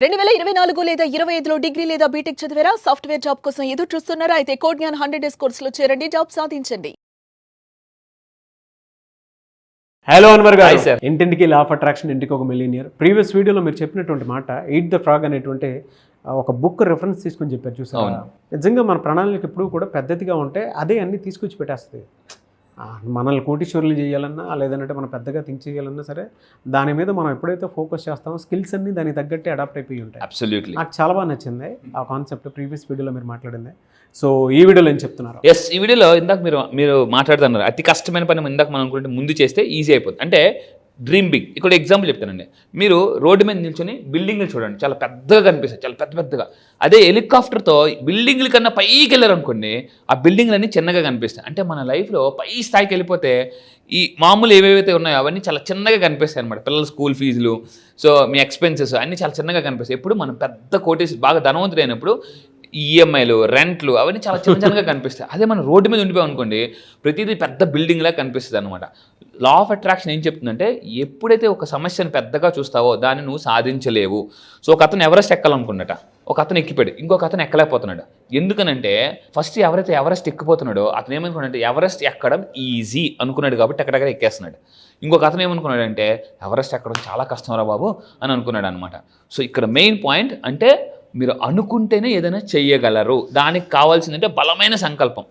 2024 లేదా 25లో డిగ్రీ లేదా బీటెక్ చదివారా? సాఫ్ట్వేర్ జాబ్ కోసం ఎదురు చూస్తున్నారా? అయితే కోడ్ జ్ఞాన్ 100 డేస్ కోర్సులో చేరండి, జాబ్ సాధించండి. హలో అన్వర్ గారు, Hi, sir. ఇంటింటికి లా ఆఫ్ అట్రాక్షన్, ఇంటికి ఒక మిలియనియర్. ప్రీవియస్ వీడియోలో మీరు చెప్పినటువంటి మాట ఈట్ ద ఫ్రాగ్ అనేటువంటి ఒక బుక్ రెఫరెన్స్ తీసుకొని చెప్పారు చూసారా? అవును. నిజంగా మన ప్రణాళిక ఎప్పుడు కూడా పెద్దదిగా ఉంటే అదే అన్ని తీసుకొచ్చి పెట్టేస్తుంది. మనల్ని కోటీశ్వరులు చేయాలన్నా లేదంటే మనం పెద్దగా థింక్ చేయాలన్నా సరే దాని మీద మనం ఎప్పుడైతే ఫోకస్ చేస్తామో స్కిల్స్ అన్ని దానికి తగ్గట్టే అడాప్ట్ అయిపోయి ఉంటాయి. అబ్సల్యూట్లీ. నాకు చాలా బాగా నచ్చింది ఆ కాన్సెప్ట్ ప్రీవియస్ వీడియోలో మీరు మాట్లాడింది. సో ఈ వీడియోలో ఏం చెప్తున్నారు? ఎస్, ఈ వీడియోలో ఇందాక మీరు మాట్లాడుతున్నారు అతి కష్టమైన పని ఇందాక మనం అనుకుంటే ముందు చేస్తే ఈజీ అయిపోతుంది. అంటే డ్రీమ్ బిగ్. ఇక్కడ ఎగ్జాంపుల్ చెప్తానండి. మీరు రోడ్డు మీద నిల్చొని బిల్డింగ్లు చూడండి, చాలా పెద్దగా కనిపిస్తాయి, చాలా పెద్దగా. అదే హెలికాప్టర్తో బిల్డింగ్ల కన్నా పైకి వెళ్ళారనుకోండి, ఆ బిల్డింగ్లన్నీ చిన్నగా కనిపిస్తాయి. అంటే మన లైఫ్లో పై స్థాయికి వెళ్ళిపోతే ఈ మామూలు ఏవేవైతే ఉన్నాయో అవన్నీ చాలా చిన్నగా కనిపిస్తాయి అనమాట. పిల్లల స్కూల్ ఫీజులు, సో మీ ఎక్స్పెన్సెస్ అన్నీ చాలా చిన్నగా కనిపిస్తాయి. ఎప్పుడు మనం పెద్ద కోటేసి బాగా ధనవంతుడు అయినప్పుడు ఈఎంఐలు, రెంట్లు అవన్నీ చాలా చిన్నగా కనిపిస్తాయి. అదే మనం రోడ్డు మీద ఉండిపోయాం అనుకోండి, ప్రతిదీ పెద్ద బిల్డింగ్లా కనిపిస్తుంది అనమాట. లా ఆఫ్ అట్రాక్షన్ ఏం చెప్తుందంటే, ఎప్పుడైతే ఒక సమస్యను పెద్దగా చూస్తావో దాన్ని నువ్వు సాధించలేవు. సో ఒక అతను ఎవరెస్ట్ ఎక్కాలనుకున్నట, ఒక అతను ఎక్కిపోయాడు, ఇంకొక అతను ఎక్కలేకపోతున్నాడు. ఎందుకనంటే ఫస్ట్ ఎవరైతే ఎవరెస్ట్ ఎక్కిపోతున్నాడో అతను ఏమనుకున్నాడంటే ఎవరెస్ట్ ఎక్కడం ఈజీ అనుకున్నాడు కాబట్టి ఎక్కడెక్కడ ఎక్కేస్తున్నాడు. ఇంకొక అతను ఏమనుకున్నాడంటే ఎవరెస్ట్ ఎక్కడం చాలా కష్టంరా బాబు అని అనుకున్నాడు అనమాట. సో ఇక్కడ మెయిన్ పాయింట్ అంటే మీరు అనుకుంటేనే ఏదైనా చెయ్యగలరు. దానికి కావాల్సిందంటే బలమైన సంకల్పం.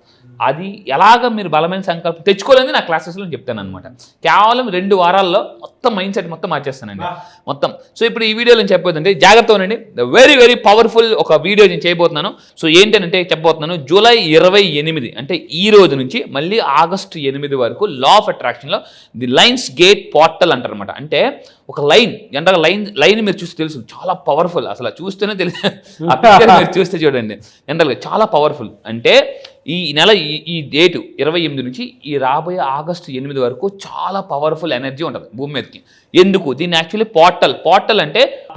అది ఎలాగ మీరు బలమైన సంకల్పం తెచ్చుకోలేదని నా క్లాసెస్లో చెప్తాను అనమాట. కేవలం 2 వారాల్లో మొత్తం మైండ్ సెట్ మొత్తం మార్చేస్తానండి మొత్తం. సో ఇప్పుడు ఈ వీడియోలో నేను చెప్పబోతుంటే జాగ్రత్త ఉండండి. వెరీ వెరీ పవర్ఫుల్ ఒక వీడియో నేను చేయబోతున్నాను. సో ఏంటంటే చెప్పబోతున్నాను, జూలై 28 అంటే ఈ రోజు నుంచి మళ్ళీ ఆగస్టు 8 వరకు లా ఆఫ్ అట్రాక్షన్లో ది లైన్స్ గేట్ పోర్టల్ అంటారనమాట. అంటే ఒక లైన్, జనరల్గా లైన్ మీరు చూస్తే తెలుసు చాలా పవర్ఫుల్, అసలు చూస్తేనే తెలుసు. ఆ పిక్చర్ మీరు చూస్తే చూడండి, జనరల్గా చాలా పవర్ఫుల్. అంటే ఈ నెల ఈ డేటు 28 నుంచి ఈ రాబోయే ఆగస్టు 8 వరకు చాలా పవర్ఫుల్ ఎనర్జీ ఉంటుంది భూమి మీదకి. ఎందుకు? దీన్ని యాక్చువల్లీ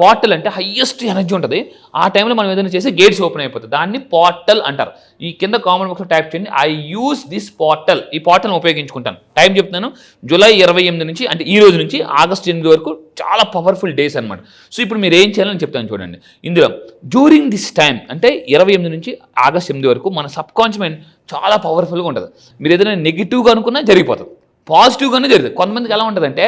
పోర్టల్ అంటే హయ్యెస్ట్ ఎనర్జీ ఉంటుంది. ఆ టైంలో మనం ఏదైనా చేసి గేట్స్ ఓపెన్ అయిపోతుంది, దాన్ని పోర్టల్ అంటారు. ఈ కింద కామెంట్ బాక్స్లో టైప్ చేయండి, ఐ యూస్ దిస్ పోర్టల్. ఈ పోర్టల్ని ఉపయోగించుకుంటాను. టైం చెప్తున్నాను, జూలై 28 నుంచి అంటే ఈ రోజు నుంచి ఆగస్టు 8 వరకు చాలా పవర్ఫుల్ డేస్ అనమాట. సో ఇప్పుడు మీరు ఏం చేయాలని చెప్తాను చూడండి. ఇందులో డ్యూరింగ్ దిస్ టైం అంటే 28 నుంచి ఆగస్టు 8 వరకు మన సబ్ కాన్షియస్ మైండ్ చాలా పవర్ఫుల్గా ఉంటుంది. మీరు ఏదైనా నెగిటివ్గా అనుకున్నా జరిగిపోతుంది, పాజిటివ్గానే జరుగుతుంది. కొంతమందికి ఎలా ఉంటుందంటే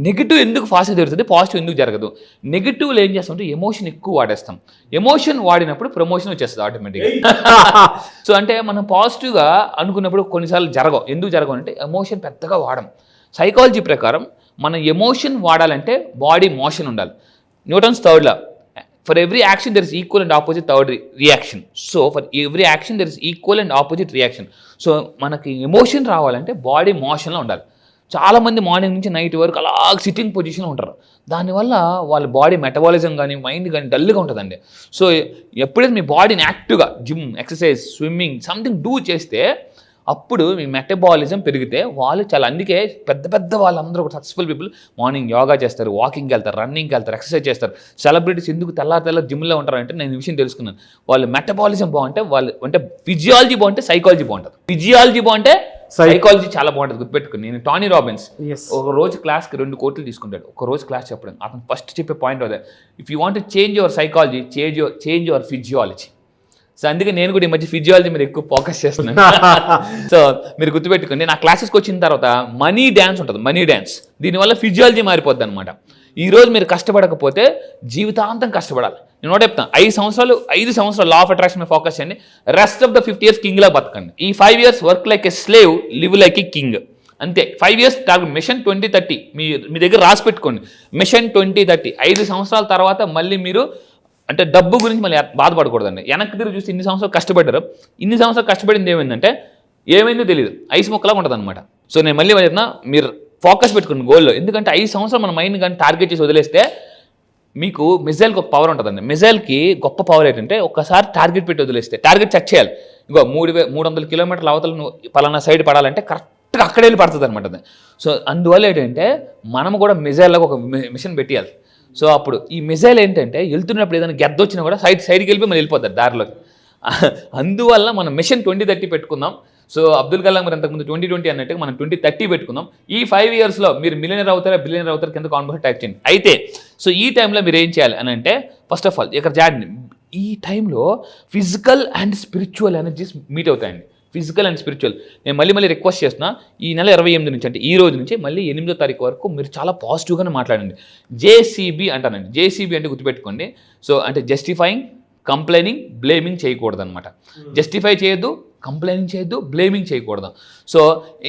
నెగిటివ్ ఎందుకు ఫాస్ట్గా జరుగుతుంది, పాజిటివ్ ఎందుకు జరగదు. నెగిటివ్లో ఏం చేస్తామంటే ఎమోషన్ ఎక్కువ వాడేస్తాం. ఎమోషన్ వాడినప్పుడు ప్రమోషన్ వచ్చేస్తుంది ఆటోమేటిక్గా. సో అంటే మనం పాజిటివ్గా అనుకున్నప్పుడు కొన్నిసార్లు జరగవు. ఎందుకు జరగవు అంటే ఎమోషన్ పెద్దగా వాడం. సైకాలజీ ప్రకారం మనం ఎమోషన్ వాడాలంటే బాడీ మోషన్ ఉండాలి. Newton's third law, for every action there is equal and opposite third reaction. So for every action there is equal and opposite reaction. So మనకి ఎమోషన్ రావాలంటే బాడీ మోషన్లో ఉండాలి. చాలామంది మార్నింగ్ నుంచి నైట్ వరకు అలా సిట్టింగ్ పొజిషన్లో ఉంటారు. దానివల్ల వాళ్ళ బాడీ మెటబాలిజం కానీ మైండ్ కానీ డల్గా ఉంటుందండి. సో ఎప్పుడైతే మీ బాడీని యాక్టివ్గా gym, exercise, swimming something do చేస్తే అప్పుడు మీ మెటబాలిజం పెరిగితే వాళ్ళు చాలా, అందుకే పెద్ద వాళ్ళందరూ కూడా సక్సెస్ఫుల్ పీపుల్ మార్నింగ్ యోగా చేస్తారు, వాకింగ్కి వెళ్తారు, రన్నింగ్కి వెళ్తారు, ఎక్సర్సైజ్ చేస్తారు. సెలబ్రిటీస్ ఎందుకు తెల్లారి జిమ్లో ఉంటారంటే నేను ఈ విషయం తెలుసుకున్నాను. వాళ్ళు మెటబాలిజం బాగుంటే, వాళ్ళు అంటే ఫిజియాలజీ బాగుంటే సైకాలజీ బాగుంటుంది, ఫిజియాలజీ బాగుంటే సైకాలజీ చాలా బాగుంటుంది. గుర్తుపెట్టుకుని, నేను టానీ రాబిన్స్ ఒక రోజు క్లాస్కి 2 కోట్లు తీసుకుంటాడు. ఒక రోజు క్లాస్ చెప్పడం. అతను ఫస్ట్ చెప్పే పాయింట్ అదే, if you want to change your psychology, change your physiology. So అందుకే నేను కూడా ఈ మధ్య ఫిజియాలజీ మీద ఎక్కువ ఫోకస్ చేస్తున్నాను. సో మీరు గుర్తుపెట్టుకోండి, నా క్లాసెస్కి వచ్చిన తర్వాత మనీ డ్యాన్స్ ఉంటుంది, మనీ డ్యాన్స్. దీనివల్ల ఫిజియాలజీ మారిపోద్ది అనమాట. ఈరోజు మీరు కష్టపడకపోతే జీవితాంతం కష్టపడాలి. నేను ఒకటి చెప్తాను, 5 సంవత్సరాలు లా ఆఫ్ అట్రాక్షన్ మీద ఫోకస్ చేయండి. రెస్ట్ ఆఫ్ ద 50 years కింగ్లా బతకండి. ఈ 5 years work like a slave, live like a king. అంతే. 5 years టార్గెట్, మిషన్ 2030 మీ దగ్గర రాసి పెట్టుకోండి. మిషన్ 2030. 5 సంవత్సరాల తర్వాత మళ్ళీ మీరు అంటే డబ్బు గురించి మళ్ళీ బాధపడకూడదండి. వెనక్కి తిరిగి చూసి ఇన్ని సంవత్సరాలు కష్టపడ్డారు, ఇన్ని సంవత్సరాలు కష్టపడింది ఏమైందంటే ఏమైందో తెలియదు, ఐస్ మొక్కలా ఉంటుంది అనమాట. సో నేను మళ్ళీ చెప్తున్నా, మీరు ఫోకస్ పెట్టుకోండి గోల్లో. ఎందుకంటే 5 సంవత్సరాలు మన మైండ్ కానీ టార్గెట్ చేసి వదిలేస్తే మీకు మిజైల్కి ఒక పవర్ ఉంటుందండి. మిజైల్కి గొప్ప పవర్ ఏంటంటే ఒక్కసారి టార్గెట్ పెట్టి వదిలేస్తే, టార్గెట్ సెట్ చేయాలి. ఇంకో 300 kilometers అవతల నువ్వు పలానా సైడ్ పడాలంటే కరెక్ట్గా అక్కడే వెళ్ళి పడుతుంది అనమాట. సో అందువల్ల ఏంటంటే మనం కూడా మిజైల్లోకి ఒక మిషన్ పెట్టేయాలి. సో అప్పుడు ఈ మిజైల్ ఏంటంటే వెళ్తున్నప్పుడు ఏదైనా గెద్ద వచ్చినా కూడా సైడ్కి వెళ్ళిపోయి మళ్ళీ వెళ్ళిపోతారు దారిలోకి. అందువల్ల మనం మిషన్ 2030 పెట్టుకుందాం. సో అబ్దుల్ కలాం గారు అంతకుముందు 2020 అన్నట్టుగా మనం 2030 పెట్టుకుందాం. ఈ 5 ఇయర్స్లో మీరు మిలియనర్ అవుతారా బిలియనర్ అవుతారా కింద కామెంట్ బాక్స్ టైప్ చేయండి. అయితే సో ఈ టైంలో మీరు ఏం చేయాలి అని అంటే ఫస్ట్ ఆఫ్ ఆల్ ఇక్కడ జాడండి, ఈ టైంలో physical and spiritual energies meet అవుతాయండి. Physical and spiritual. నేను మళ్ళీ రిక్వెస్ట్ చేస్తున్నా, ఈ నెల 28 నుంచి అంటే ఈ రోజు నుంచి మళ్ళీ 8వ తారీఖు వరకు మీరు చాలా పాజిటివ్గానే మాట్లాడండి. జేసీబీ అంటానండి. జేసీబీ అంటే గుర్తుపెట్టుకోండి. సో అంటే జస్టిఫైయింగ్, కంప్లైనింగ్, బ్లేమింగ్ చేయకూడదు అనమాట. జస్టిఫై చేయొద్దు, కంప్లైనింగ్ చేయొద్దు, బ్లేమింగ్ చేయకూడదు. సో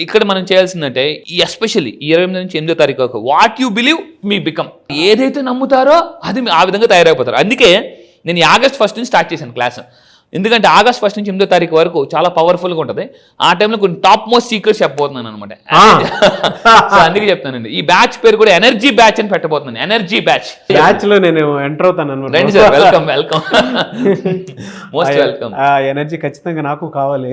ఇక్కడ మనం చేయాల్సిందంటే ఎస్పెషల్లీ ఈ 28 నుంచి 8వ తారీఖు వరకు what you believe me become. ఏదైతే నమ్ముతారో అది ఆ విధంగా తయారైపోతారు. అందుకే నేను ఈ ఆగస్ట్ 1 నుంచి స్టార్ట్ చేశాను క్లాస్. ఎందుకంటే ఆగస్ట్ 1 నుంచి 8వ తారీఖు వరకు చాలా పవర్ఫుల్గా ఉంటుంది. ఆ టైంలో కొన్ని టాప్ మోస్ట్ సీక్రెట్స్ చెప్పబోతున్నాను అనమాట. సో అందుకే చెప్తానండి, ఈ బ్యాచ్ పేరు కూడా ఎనర్జీ బ్యాచ్ అని పెట్టబోతున్నాను. ఎనర్జీ బ్యాచ్ లో నేను ఎంటర్ అవుతాను అనమాట. రండి sir, welcome welcome, most welcome. ఆ ఎనర్జీ ఖచ్చితంగా నాకు కావాలి.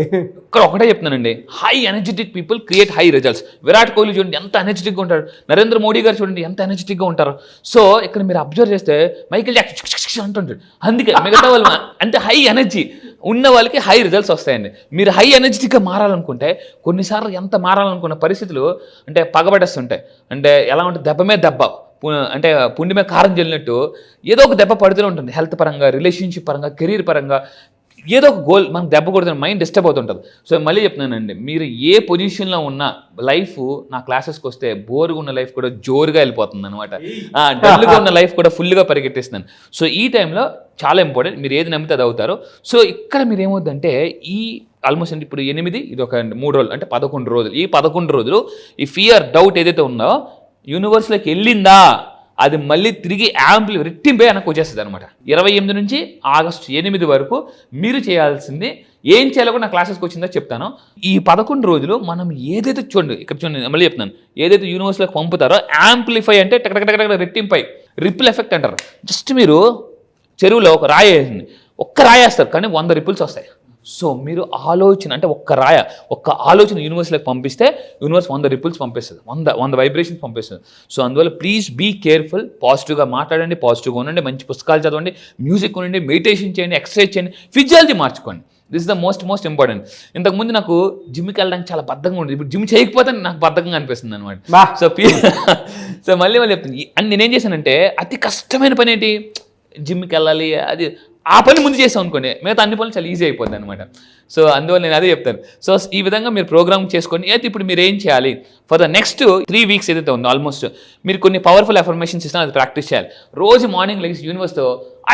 ఇక్కడ ఒకటే చెప్తున్నానండి, high energetic people create high results. Virat Kohli చూడండి ఎంత ఎనర్జెటిక్గా ఉంటారు, నరేంద్ర మోడీ గారు చూడండి ఎంత ఎనర్జెటిక్గా ఉంటారు. సో ఇక్కడ మీరు అబ్జర్వ్ చేస్తే మైకేల్ జాక్సన్ అంటుంటాడు. అందుకే మిగతా వాళ్ళు అంటే హై ఎనర్జీ ఉన్న వాళ్ళకి హై రిజల్ట్స్ వస్తాయండి. మీరు హై ఎనర్జెటిక్గా మారాలనుకుంటే కొన్నిసార్లు ఎంత మారాలనుకున్న పరిస్థితులు అంటే పగబడేస్తుంటాయి. అంటే ఎలా ఉంటుంది, దెబ్బ మీద దెబ్బ, అంటే పుండి మీద కారం జల్లినట్టు ఏదో ఒక దెబ్బ పడుతూనే ఉంటుంది. హెల్త్ పరంగా, రిలేషన్షిప్ పరంగా, కెరీర్ పరంగా ఏదో ఒక గోల్ మనకు దెబ్బ కొడుతున్న మైండ్ డిస్టర్బ్ అవుతుంటుంది. సో మళ్ళీ చెప్తున్నానండి, మీరు ఏ పొజిషన్లో ఉన్న లైఫ్ నా క్లాసెస్కి వస్తే బోర్గా ఉన్న లైఫ్ కూడా జోరుగా వెళ్ళిపోతుంది అనమాట. డల్గా ఉన్న లైఫ్ కూడా ఫుల్గా పరిగెట్టిస్తున్నాను. సో ఈ టైంలో చాలా ఇంపార్టెంట్, మీరు ఏది నమ్మితే అది అవుతారు. సో ఇక్కడ మీరు ఏమవుద్దంటే ఈ ఆల్మోస్ట్ ఇప్పుడు 8, ఇది ఒక 3 రోజులు అంటే 11 రోజులు. ఈ 11 రోజులు ఈ ఫియర్, డౌట్ ఏదైతే ఉందో యూనివర్స్లోకి వెళ్ళిందా అది మళ్ళీ తిరిగి రెట్టింపే వెనక్కి వచ్చేస్తుంది అనమాట. 28 నుంచి ఆగస్టు 8 వరకు మీరు చేయాల్సింది ఏం చేయాలో కూడా నా క్లాసెస్కి వచ్చిందో చెప్తాను. ఈ 11 రోజులు మనం ఏదైతే చూడండి, ఇక్కడ చూడండి మళ్ళీ చెప్తున్నాను, ఏదైతే యూనివర్స్లోకి పంపుతారో యాంప్లిఫై అంటే టక్ రెట్టింపై, రిపుల్ ఎఫెక్ట్ అంటారు. జస్ట్ మీరు చెరువులో ఒక రాయి వేసింది, ఒక్క రాయి వేస్తారు కానీ 100 రిపుల్స్ వస్తాయి. సో మీరు ఆలోచన అంటే ఒక్క ఆలోచన యూనివర్స్లోకి పంపిస్తే యూనివర్స్ 100 రిపుల్స్ పంపిస్తుంది, 100 వైబ్రేషన్స్ పంపిస్తుంది. సో అందువల్ల ప్లీజ్ బీ కేర్ఫుల్, పాజిటివ్గా మాట్లాడండి, పాజిటివ్గా ఉండండి, మంచి పుస్తకాలు చదవండి, మ్యూజిక్ ఉండండి, మెడిటేషన్ చేయండి, ఎక్సర్సైజ్ చేయండి, ఫిజియాలజీ మార్చుకోండి. This is the most important. ఇంతకుముందు నాకు జిమ్కి వెళ్ళడానికి చాలా బద్ధంగా ఉండేది, ఇప్పుడు జిమ్ చేయకపోతే నాకు బద్ధంగా అనిపిస్తుంది అనమాట. సో మళ్ళీ చెప్తుంది, అండ్ నేనేం చేశానంటే అతి కష్టమైన పని ఏంటి, జిమ్కి వెళ్ళాలి, అది ఆ పని ముందు చేసాం అనుకోండి మిగతా అన్ని పనులు చాలా ఈజీ అయిపోద్ది అనమాట. సో అందువల్ల నేను అదే చెప్తాను. సో ఈ విధంగా మీరు ప్రోగ్రామ్ చేసుకోండి. అయితే ఇప్పుడు మీరు ఏం చేయాలి, ఫర్ ద నెక్స్ట్ 3 వీక్స్ ఏదైతే ఉందో ఆల్మోస్ట్ మీరు కొన్ని పవర్ఫుల్ అఫర్మేషన్స్ ఇస్తాను, అది ప్రాక్టీస్ చేయాలి. రోజు మార్నింగ్ లెగ్స్ యూనివర్స్తో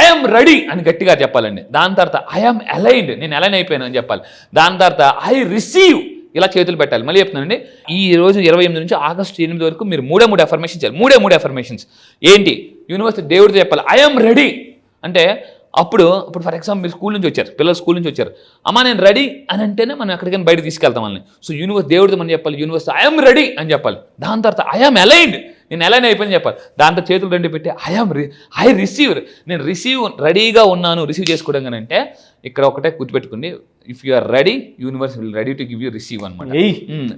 ఐఎమ్ రెడీ అని గట్టిగా చెప్పాలండి. దాని తర్వాత ఐఎమ్ అలైన్డ్, నేను అలైన్ అయిపోయాను అని చెప్పాలి. దాని తర్వాత ఐ రిసీవ్, ఇలా చేతులు పెట్టాలి. మళ్ళీ చెప్తున్నానండి, ఈ రోజు 28 నుంచి ఆగస్టు 8 వరకు మీరు 3 అఫర్మేషన్స్ చేయాలి. 3 అఫర్మేషన్స్ ఏంటి, యూనివర్స్ దేవుడితో చెప్పాలి ఐఎమ్ రెడీ అంటే అప్పుడు ఫర్ ఎగ్జాంపుల్ మీరు స్కూల్ నుంచి వచ్చారు, పిల్లలు స్కూల్ నుంచి వచ్చారు, అమ్మ నేను రెడీ అని అంటేనే మనం ఎక్కడికైనా బయట తీసుకెళ్తాం వాళ్ళని. సో యూనివర్స్ దేవుడితో మనం చెప్పాలి, యూనివర్స్ ఐఎమ్ రెడీ అని చెప్పాలి. దాని తర్వాత ఐఎమ్ అలైన్డ్, నేను అలైన్ అయిపోయింది చెప్పాలి. దాంతో చేతులు 2 పెట్టి ఐ రిసీవ్, నేను రెడీగా ఉన్నాను రిసీవ్ చేసుకోవడం. అంటే ఇక్కడ ఒకటే గుర్తుపెట్టుకోండి, if you are ready universe will ready to give you receive అనమాట.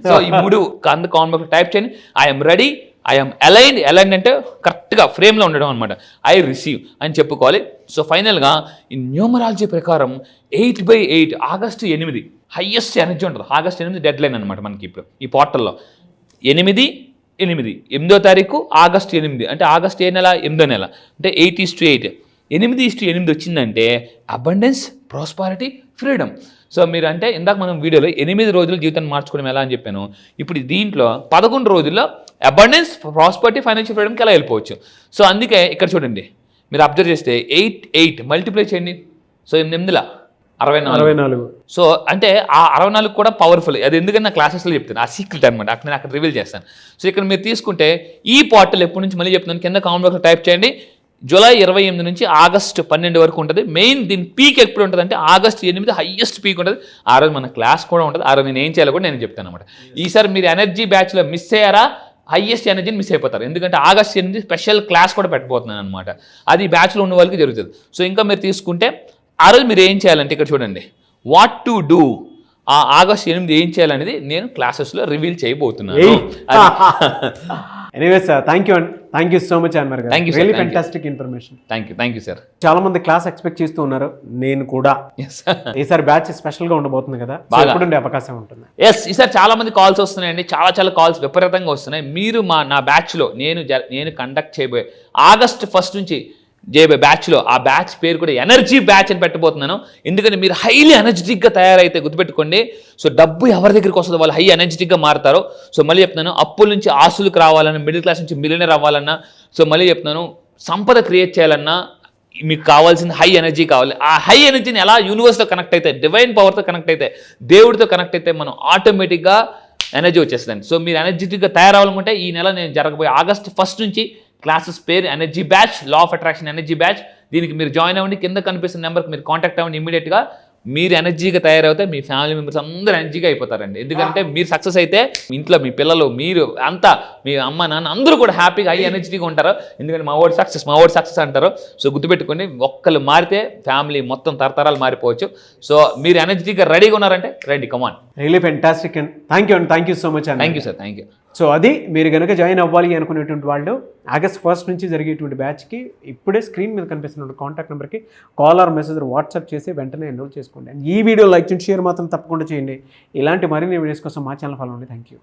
సో ఈ 3 కామెంట్ టైప్ చేయండి, ఐఎమ్ రెడీ, ఐఎమ్ అలైన్డ్ అంటే కరెక్ట్గా ఫ్రేమ్లో ఉండడం అనమాట, ఐ రిసీవ్ అని చెప్పుకోవాలి. సో ఫైనల్గా ఈ న్యూమరాలజీ ప్రకారం 8/8 ఆగస్టు 8 హైయెస్ట్ ఎనర్జీ ఉంటుంది. ఆగస్టు 8 డెడ్ లైన్ అనమాట మనకి ఇప్పుడు ఈ పోర్టల్లో. 8వ తారీఖు ఆగస్టు 8 అంటే ఆగస్టు ఏ నెల, 8వ నెల అంటే 8:8. 8:8 వచ్చిందంటే అబండెన్స్, ప్రాస్పారిటీ, ఫ్రీడమ్. సో మీరు అంటే ఇందాక మనం వీడియోలో 8 రోజులు జీవితాన్ని మార్చుకోవడం ఎలా అని చెప్పాను. ఇప్పుడు దీంట్లో 11 రోజుల్లో అబండెన్స్, ప్రాస్పరిటీ, ఫైనాన్షియల్ ఫ్రీడమ్కి ఎలా వెళ్ళిపోవచ్చు. సో అందుకే ఇక్కడ చూడండి, మీరు అబ్జర్వ్ చేస్తే 8 మల్టిప్లై చేయండి. సో 8 64. సో అంటే ఆ 64 కూడా పవర్ఫుల్. అది ఎందుకంటే నా క్లాసెస్లో చెప్తాను, ఆ సీక్రెట్ అనమాట, అక్కడ నేను రివీల్ చేస్తాను. సో ఇక్కడ మీరు తీసుకుంటే ఈ పోర్టల్ ఎప్పటి నుంచి మళ్ళీ చెప్తున్నాను, కింద కామెంట్ బాక్స్లో టైప్ చేయండి. జూలై 28 నుంచి ఆగస్టు 12 వరకు ఉంటుంది. మెయిన్ దీని పీక్ ఎప్పుడు ఉంటుంది అంటే ఆగస్టు 8 హైయెస్ట్ పీక్ ఉంటుంది. ఆ రోజు మన క్లాస్ కూడా ఉంటుంది. ఆ రోజు నేను ఏం చేయాలో కూడా నేను చెప్తాను అనమాట. ఈసారి మీరు ఎనర్జీ బ్యాచ్లో మిస్ అయ్యారా, హైయెస్ట్ ఎనర్జీని మిస్ అయిపోతారు. ఎందుకంటే ఆగస్టు 8 స్పెషల్ క్లాస్ కూడా పెట్టబోతున్నాను అనమాట, అది బ్యాచ్లో ఉన్న వాళ్ళకి జరుగుతుంది. సో ఇంకా మీరు తీసుకుంటే ఆ రోజు మీరు ఏం చేయాలంటే ఇక్కడ చూడండి, వాట్ టు డూ, ఆ ఆగస్టు 8 ఏం చేయాలనేది నేను క్లాసెస్లో రివీల్ చేయబోతున్నాను. Anyways thank you and thank you so much Anwar గారు. Thank you, sir. Really Thank you. Fantastic information. Thank you sir. చాలా మంది క్లాస్ ఎక్స్పెక్ట్ చేస్తూ ఉన్నారు, నేను కూడా. ఎస్ ఈసారి బ్యాచ్ స్పెషల్ గా ఉండబోతుంది కదా, సో బాగా. ఎప్పుడు ఉండే అవకాశం ఉంటుంది? ఎస్ ఈసారి చాలా మంది కాల్స్ వస్తున్నాయండి, చాలా కాల్స్ విపరీతంగా వస్తున్నాయి. మీరు నా బ్యాచ్లో నేను కండక్ట్ చేయబోయే ఆగస్ట్ 1 నుంచి చేయబోయే బ్యాచ్లో, ఆ బ్యాచ్ పేరు కూడా ఎనర్జీ బ్యాచ్ అని పెట్టబోతున్నాను. ఎందుకంటే మీరు హైలీ ఎనర్జెటిక్గా తయారైతే గుర్తుపెట్టుకోండి, సో డబ్బు ఎవరి దగ్గరికి వస్తుందో వాళ్ళు హై ఎనర్జెటిక్గా మారుతారు. సో మళ్ళీ చెప్తున్నాను, అప్పుల నుంచి ఆస్తులకు రావాలన్నా, మిడిల్ క్లాస్ నుంచి మిలియనర్ అవ్వాలన్నా, సో మళ్ళీ చెప్తున్నాను, సంపద క్రియేట్ చేయాలన్నా మీకు కావాల్సిన హై ఎనర్జీ కావాలి. ఆ హై ఎనర్జీని ఎలా యూనివర్స్తో కనెక్ట్ అయితే, డివైన్ పవర్తో కనెక్ట్ అయితే, దేవుడితో కనెక్ట్ అయితే మనం ఆటోమేటిక్గా ఎనర్జీ వచ్చేస్తుందండి. సో మీరు ఎనర్జెటిక్గా తయారవ్వాలనుకుంటే ఈ నెల నేను జరగబోయే ఆగస్ట్ 1 నుంచి క్లాసెస్ పేరు energy batch, law of attraction energy batch. దీనికి మీరు జాయిన్ అవ్వండి, కింద కనిపిస్తున్న నెంబర్కి మీరు కాంటాక్ట్ అవ్వండి. ఇమీడియట్గా మీరు ఎనర్జీగా తయారవుతే మీ ఫ్యామిలీ మెంబర్స్ అందరూ ఎనర్జీగా అయిపోతారండి. ఎందుకంటే మీరు సక్సెస్ అయితే మీ ఇంట్లో మీ పిల్లలు, మీరు అంతా, మీ అమ్మ నాన్న అందరూ కూడా హ్యాపీగా హై ఎనర్జీగా ఉంటారు. ఎందుకంటే మా వాడు సక్సెస్ అంటారు. సో గుర్తుపెట్టుకోండి, ఒక్కళ్ళు మారితే ఫ్యామిలీ మొత్తం తరతరాలు మారిపోవచ్చు. సో మీరు ఎనర్జీగా రెడీగా ఉన్నారంటే రండి, come on. Really fantastic and thank you and thank you so much అండి. Thank you sir, thank you. So అది మీరు కనుక జాయిన్ అవ్వాలి అనుకునేటువంటి వాళ్ళు ఆగస్ట్ 1 నుంచి జరిగేటువంటి బ్యాచ్కి ఇప్పుడే స్క్రీన్ మీద కనిపిస్తున్న కాంటాక్ట్ నెంబర్కి కాల్ ఆర్ మెసేజ్ వాట్సాప్ చేసి వెంటనే ఎన్రోల్ చేసుకోండి. అండ్ ఈ వీడియో లైక్ చేయండి, షేర్ మాత్రం తప్పకుండా చేయండి. ఇలాంటి మరిన్ని వీడియోస్ కోసం మా ఛానల్ ఫాలో అవ్వండి. Thank you.